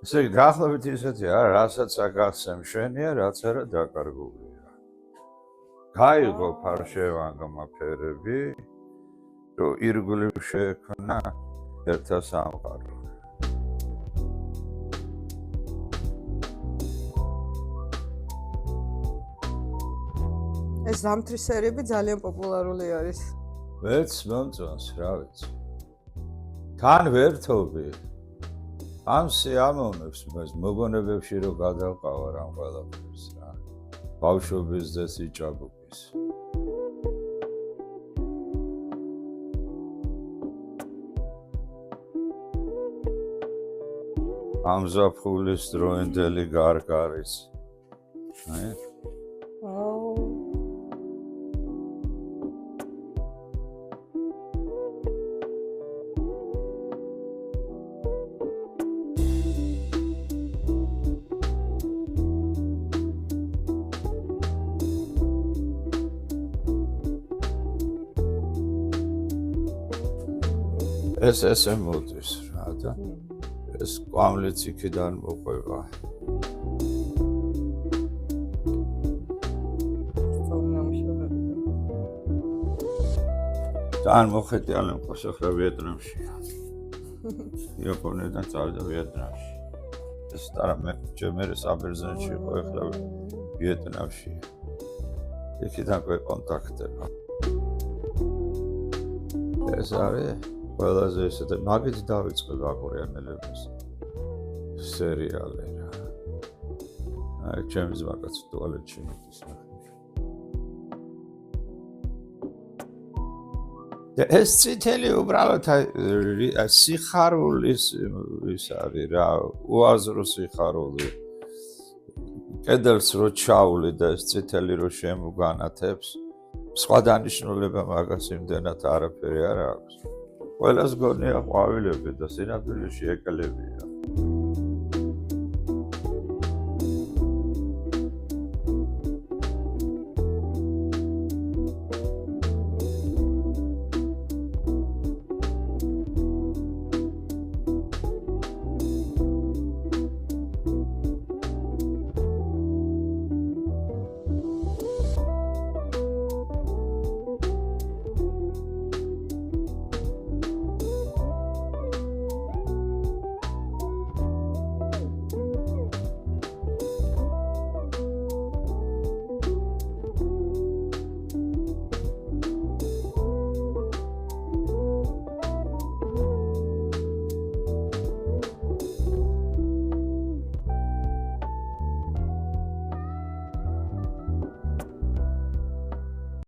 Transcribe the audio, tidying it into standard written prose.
ესე იგი დაახლოებით ისეთია, რასაც აგასცემ შენია, რაც არა დაკარგულია. გაიღო ფარშევანგმა ფერები, რომ ირგვლივ შეექმნა ერთა სამყარო. ეს ზამთრის სერიები ძალიან პოპულარული არის. ვერც მომწონს, რა ვიცი. თან ვერთობი. ამ სიამოვნებს მას მოგონებებში რომ გადავყავარ ამ ყველაფერს რა. ბავშვობის და სიჭაბუკის. ამ ზაფხულის დროინდელი გარგარის. აი ეს ესე მოდის რა და ეს კვამლიც იქიდან მოყვება. თან მოხეტიალე მოსახლე ვიეტნამშია. იაპონიიდან წავიდა ვიეტნამში. ეს მე ჯერ საბერძნეთში იყო, ახლა ვიეტნამში. იქიდან კონტაქტება. ეს არის ყველაზე ისეთი მაგით დავიწყე კორეანელების სერიალი რა. აი ჩემს მაგაც ტუალეტში მიდის ნახე. ეს წითელი უბრალოდ სიხარულის ის არის რა, უაზრო სიხარული. კედელს რო ჩაული და ეს წითელი რო შემოგანათებს, სხვა დანიშნულება მაგას იმდენად არაფერი არ აქვს. ყველას გონია ყვავილები და სინამდვილეში ეკლებია.